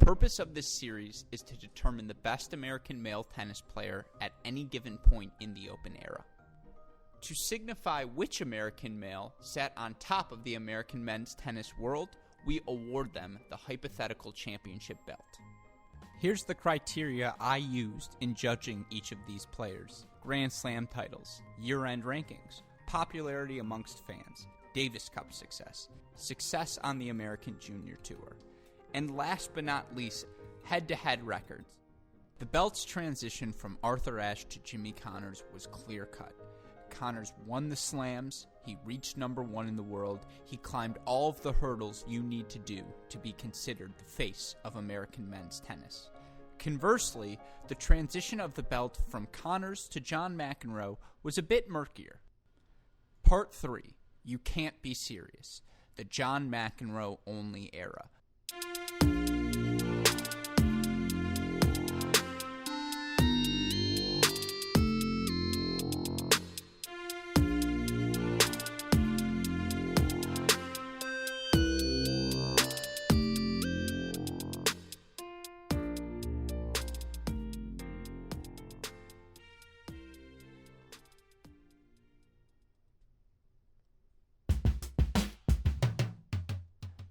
purpose of this series is to determine the best American male tennis player at any given point in the Open era. To signify which American male sat on top of the American men's tennis world, we award them the hypothetical championship belt. Here's the criteria I used in judging each of these players. Grand Slam titles, year-end rankings, popularity amongst fans, Davis Cup success, success on the American Junior Tour, and last but not least, head-to-head records. The belt's transition from Arthur Ashe to Jimmy Connors was clear-cut. Connors won the slams, he reached number one in the world, he climbed all of the hurdles you need to do to be considered the face of American men's tennis. Conversely, the transition of the belt from Connors to John McEnroe was a bit murkier. Part 3, You Can't Be Serious, the John McEnroe only era.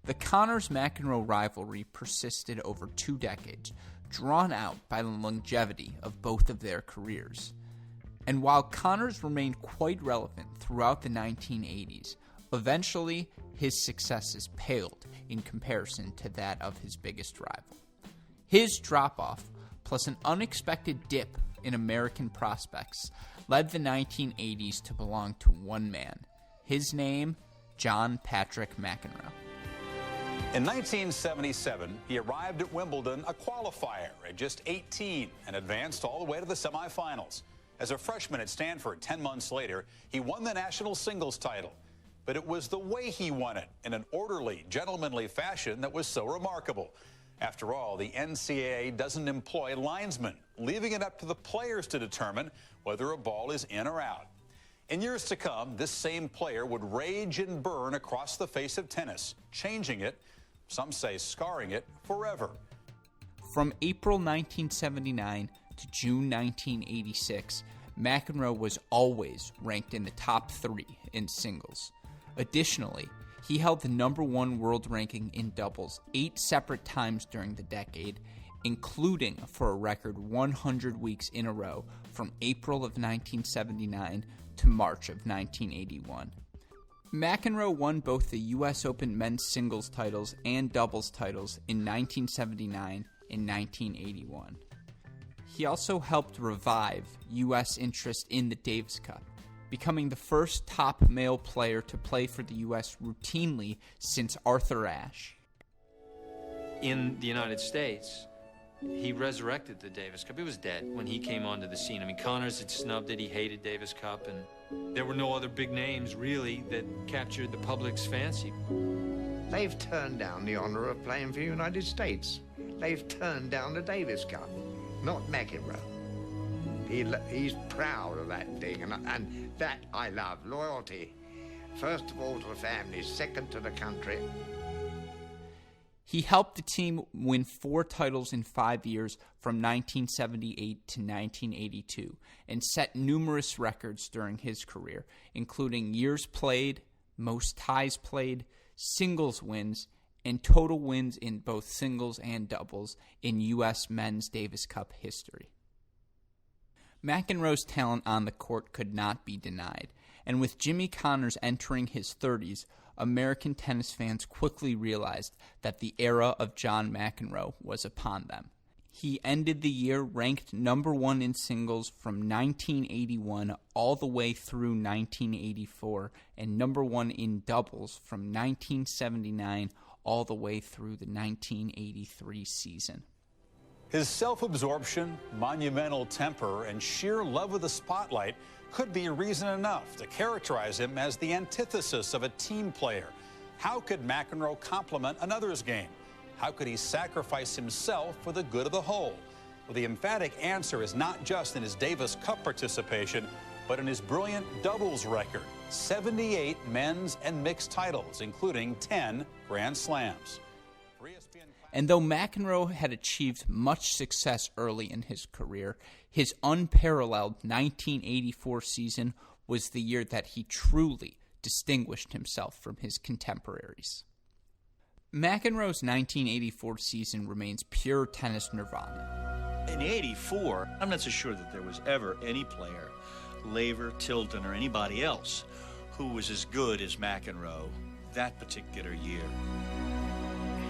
The Connors-McEnroe rivalry persisted over 2 decades, drawn out by the longevity of both of their careers. And while Connors remained quite relevant throughout the 1980s, eventually his successes paled in comparison to that of his biggest rival. His drop-off, plus an unexpected dip in American prospects, led the 1980s to belong to one man. His name, John Patrick McEnroe. In 1977, he arrived at Wimbledon a qualifier at just 18 and advanced all the way to the semifinals. As a freshman at Stanford 10 months later, he won the national singles title. But it was the way he won it, in an orderly, gentlemanly fashion, that was so remarkable. After all, the NCAA doesn't employ linesmen, leaving it up to the players to determine whether a ball is in or out. In years to come, this same player would rage and burn across the face of tennis, changing it, some say scarring it, forever. From April 1979 to June 1986, McEnroe was always ranked in the top 3 in singles. Additionally, he held the number 1 world ranking in doubles 8 separate times during the decade, including for a record 100 weeks in a row from April of 1979 to March of 1981. McEnroe won both the U.S. Open men's singles titles and doubles titles in 1979 and 1981. He also helped revive U.S. interest in the Davis Cup, becoming the first top male player to play for the U.S. routinely since Arthur Ashe. In the United States, he resurrected the Davis Cup. It was dead when he came onto the scene. I mean, Connors had snubbed it. He hated Davis Cup, and there were no other big names, really, that captured the public's fancy. They've turned down the honor of playing for the United States. They've turned down the Davis Cup, not McEnroe. He's proud of that thing, and that I love. Loyalty, first of all to the family, second to the country. He helped the team win 4 titles in 5 years from 1978 to 1982 and set numerous records during his career, including years played, most ties played, singles wins, and total wins in both singles and doubles in U.S. men's Davis Cup history. McEnroe's talent on the court could not be denied, and with Jimmy Connors entering his 30s, American tennis fans quickly realized that the era of John McEnroe was upon them. He ended the year ranked number 1 in singles from 1981 all the way through 1984, and number 1 in doubles from 1979 all the way through the 1983 season. His self-absorption, monumental temper, and sheer love of the spotlight could be reason enough to characterize him as the antithesis of a team player. How could McEnroe complement another's game? How could he sacrifice himself for the good of the whole? Well, the emphatic answer is not just in his Davis Cup participation, but in his brilliant doubles record, 78 men's and mixed titles, including 10 Grand Slams. And though McEnroe had achieved much success early in his career, his unparalleled 1984 season was the year that he truly distinguished himself from his contemporaries. McEnroe's 1984 season remains pure tennis nirvana. In '84, I'm not so sure that there was ever any player, Laver, Tilden, or anybody else, who was as good as McEnroe that particular year.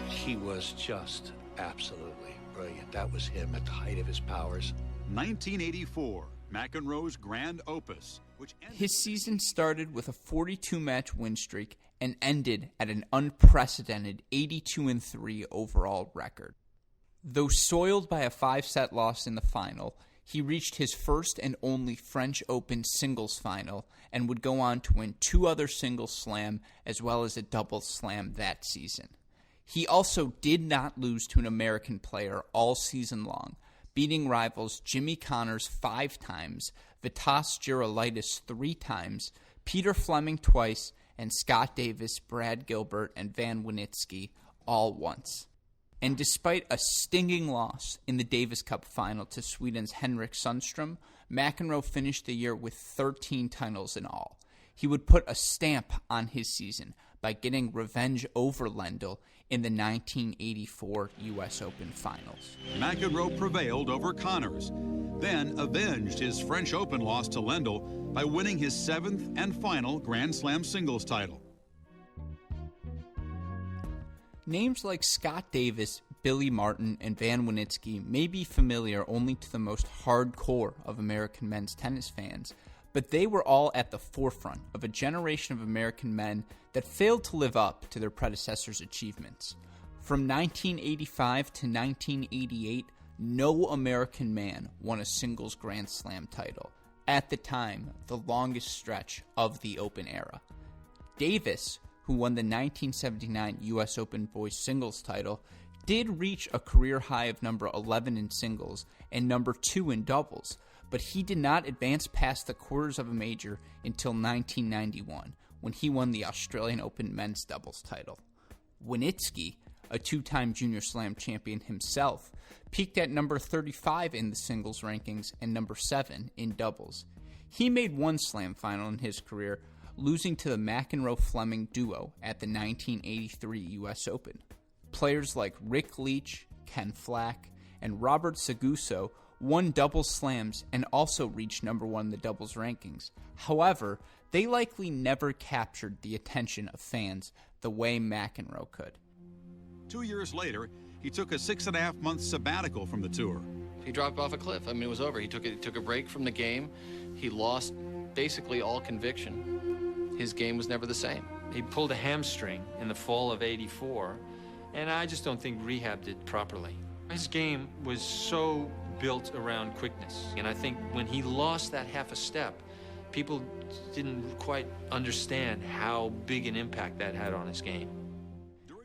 He was just absolutely brilliant. That was him at the height of his powers. 1984, McEnroe's grand opus, which his season started with a 42-match win streak and ended at an unprecedented 82-3 overall record. Though soiled by a 5-set loss in the final, he reached his first and only French Open singles final and would go on to win 2 other singles slam as well as a doubles slam that season. He also did not lose to an American player all season long, beating rivals Jimmy Connors 5 times, Vitas Gerulaitis 3 times, Peter Fleming twice, and Scott Davis, Brad Gilbert, and Van Winitsky all once. And despite a stinging loss in the Davis Cup final to Sweden's Henrik Sundström, McEnroe finished the year with 13 titles in all. He would put a stamp on his season by getting revenge over Lendl in the 1984 U.S. Open Finals. McEnroe prevailed over Connors, then avenged his French Open loss to Lendl by winning his 7th and final Grand Slam singles title. Names like Scott Davis, Billy Martin, and Van Winitsky may be familiar only to the most hardcore of American men's tennis fans, but they were all at the forefront of a generation of American men that failed to live up to their predecessors' achievements. From 1985 to 1988, no American man won a singles Grand Slam title, at the time the longest stretch of the Open era. Davis, who won the 1979 U.S. Open boys singles title, did reach a career high of number 11 in singles and number 2 in doubles, but he did not advance past the quarters of a major until 1991, when he won the Australian Open men's doubles title. Winitsky, a 2-time Junior Slam champion himself, peaked at number 35 in the singles rankings and number 7 in doubles. He made 1 slam final in his career, losing to the McEnroe-Fleming duo at the 1983 U.S. Open. Players like Rick Leach, Ken Flack, and Robert Seguso won doubles slams and also reached number 1 in the doubles rankings. However, they likely never captured the attention of fans the way McEnroe could. 2 years later, he took a 6.5-month sabbatical from the tour. He dropped off a cliff. I mean, it was over. He took a break from the game. He lost basically all conviction. His game was never the same. He pulled a hamstring in the fall of '84, and I just don't think rehabbed it properly. His game was so built around quickness, and I think when he lost that half a step, people didn't quite understand how big an impact that had on his game.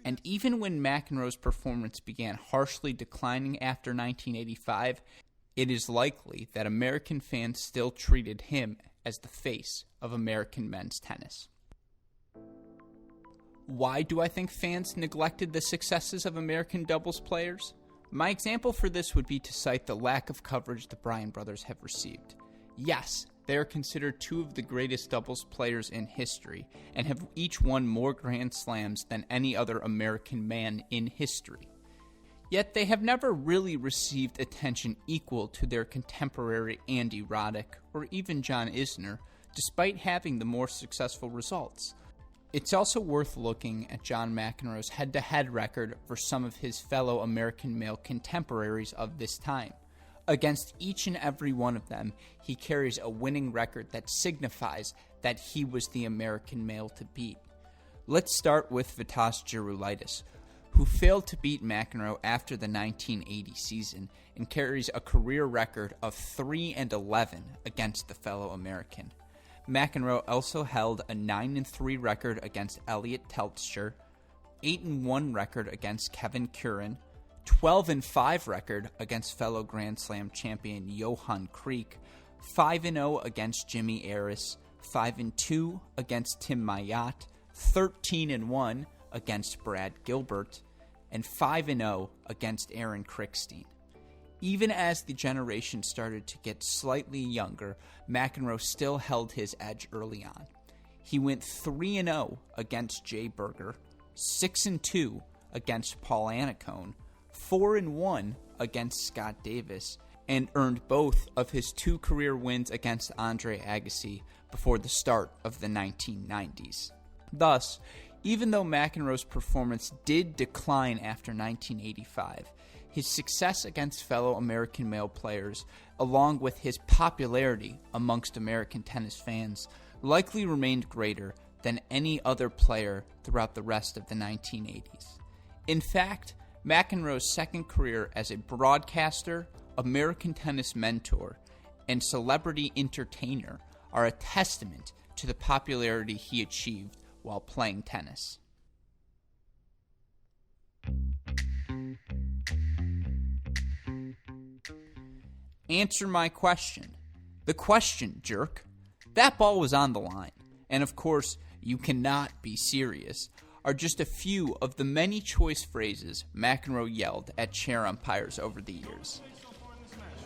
And even when McEnroe's performance began harshly declining after 1985, it is likely that American fans still treated him as the face of American men's tennis. Why do I think fans neglected the successes of American doubles players? My example for this would be to cite the lack of coverage the Bryan brothers have received. Yes, they are considered 2 of the greatest doubles players in history and have each won more Grand Slams than any other American man in history. Yet they have never really received attention equal to their contemporary Andy Roddick or even John Isner, despite having the more successful results. It's also worth looking at John McEnroe's head-to-head record for some of his fellow American male contemporaries of this time. Against each and every one of them, he carries a winning record that signifies that he was the American male to beat. Let's start with Vitas Gerulaitis, who failed to beat McEnroe after the 1980 season and carries a career record of 3-11 against the fellow American. McEnroe also held a 9-3 record against Elliot Teltscher, 8-1 record against Kevin Curran, 12-5 record against fellow Grand Slam champion Johan Kriek, 5-0 against Jimmy Aris, 5-2 against Tim Mayotte, 13-1 against Brad Gilbert, and 5-0 against Aaron Krickstein. Even as the generation started to get slightly younger, McEnroe still held his edge early on. He went 3-0 against Jay Berger, 6-2 against Paul Annacone, 4-1 against Scott Davis, and earned both of his 2 career wins against Andre Agassi before the start of the 1990s. Thus, even though McEnroe's performance did decline after 1985, his success against fellow American male players, along with his popularity amongst American tennis fans, likely remained greater than any other player throughout the rest of the 1980s. In fact, McEnroe's second career as a broadcaster, American tennis mentor, and celebrity entertainer are a testament to the popularity he achieved while playing tennis. Answer my question. The question, jerk. That ball was on the line. And of course, you cannot be serious, are just a few of the many choice phrases McEnroe yelled at chair umpires over the years.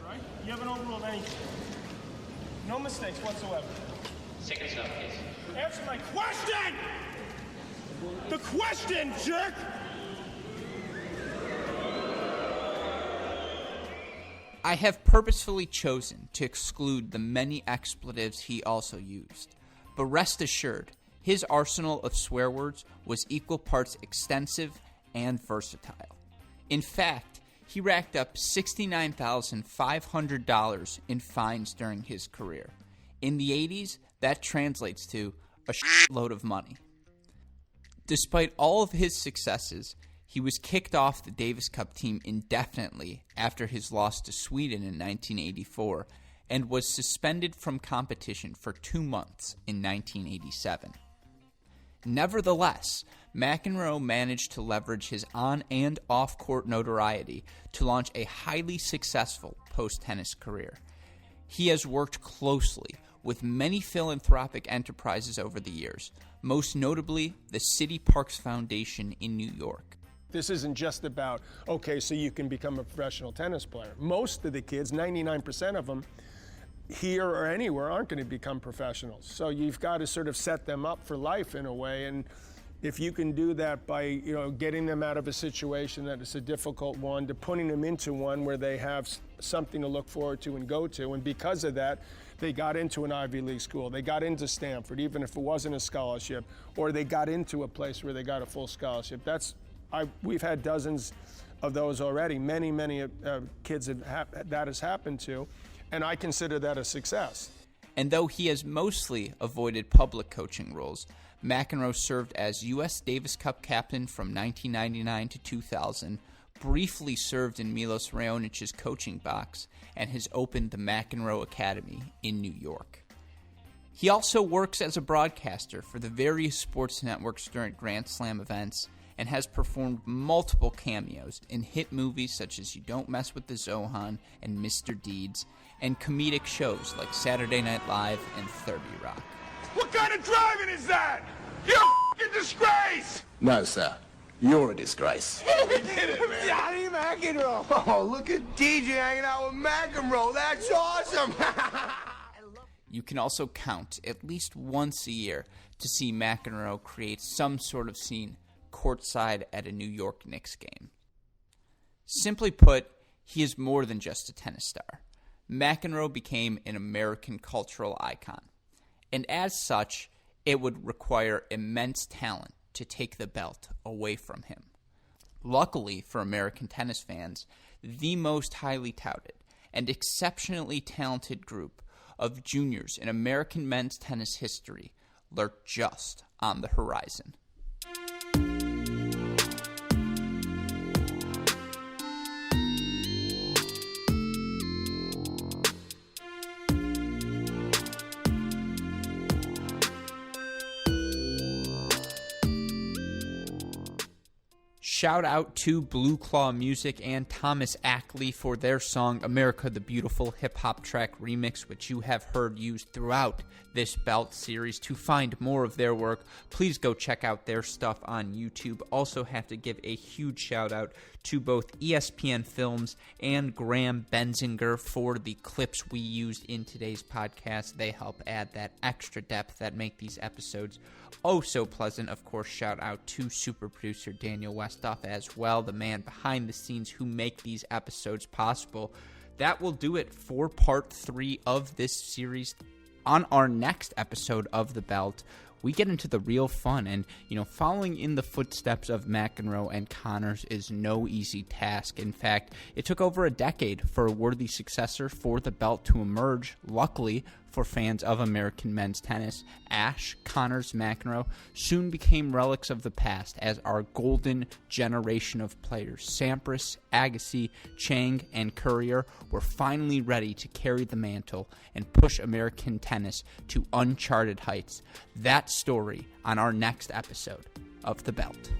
Right? You haven't overruled anything. No mistakes whatsoever. Seconds up, please. Answer my question! The question, jerk! I have purposefully chosen to exclude the many expletives he also used, but rest assured, his arsenal of swear words was equal parts extensive and versatile. In fact, he racked up $69,500 in fines during his career. In the 80s, that translates to a shitload of money. Despite all of his successes, he was kicked off the Davis Cup team indefinitely after his loss to Sweden in 1984 and was suspended from competition for 2 months in 1987. Nevertheless, McEnroe managed to leverage his on- and off-court notoriety to launch a highly successful post-tennis career. He has worked closely with many philanthropic enterprises over the years, most notably the City Parks Foundation in New York. This isn't just about, okay, so you can become a professional tennis player. Most of the kids, 99% of them, here or anywhere, aren't going to become professionals. So you've got to sort of set them up for life in a way. And if you can do that by, getting them out of a situation that is a difficult one to putting them into one where they have something to look forward to and go to. And because of that, they got into an Ivy League school. They got into Stanford, even if it wasn't a scholarship, or they got into a place where they got a full scholarship. We've had dozens of those already. Many kids that has happened to, and I consider that a success. And though he has mostly avoided public coaching roles, McEnroe served as U.S. Davis Cup captain from 1999 to 2000, briefly served in Milos Raonic's coaching box, and has opened the McEnroe Academy in New York. He also works as a broadcaster for the various sports networks during Grand Slam events, and has performed multiple cameos in hit movies such as You Don't Mess with the Zohan and Mr. Deeds, and comedic shows like Saturday Night Live and 30 Rock. What kind of driving is that? You're a f***ing disgrace! No, sir. You're a disgrace. Johnny McEnroe! Oh, look at DJ hanging out with McEnroe. That's awesome! You can also count at least once a year to see McEnroe create some sort of scene courtside at a New York Knicks game. Simply put, he is more than just a tennis star. McEnroe became an American cultural icon, and as such, it would require immense talent to take the belt away from him. Luckily for American tennis fans, the most highly touted and exceptionally talented group of juniors in American men's tennis history lurked just on the horizon. Shout out to Blue Claw Music and Thomas Ackley for their song America the Beautiful hip hop track remix, which you have heard used throughout this belt series. To find more of their work, please go check out their stuff on YouTube. Also have to give a huge shout out to both ESPN Films and Graham Benzinger for the clips we used in today's podcast. They help add that extra depth that make these episodes oh so pleasant. Of course, shout out to super producer Daniel Westoff as well, the man behind the scenes who make these episodes possible. That will do it for part 3 of this series. On our next episode of The Belt, we get into the real fun, and, following in the footsteps of McEnroe and Conners is no easy task. In fact, it took over a decade for a worthy successor for the belt to emerge. Luckily for fans of American men's tennis, Ashe, Conners, McEnroe soon became relics of the past as our golden generation of players, Sampras, Agassi, Chang, and Courier, were finally ready to carry the mantle and push American tennis to uncharted heights. That story on our next episode of The Belt.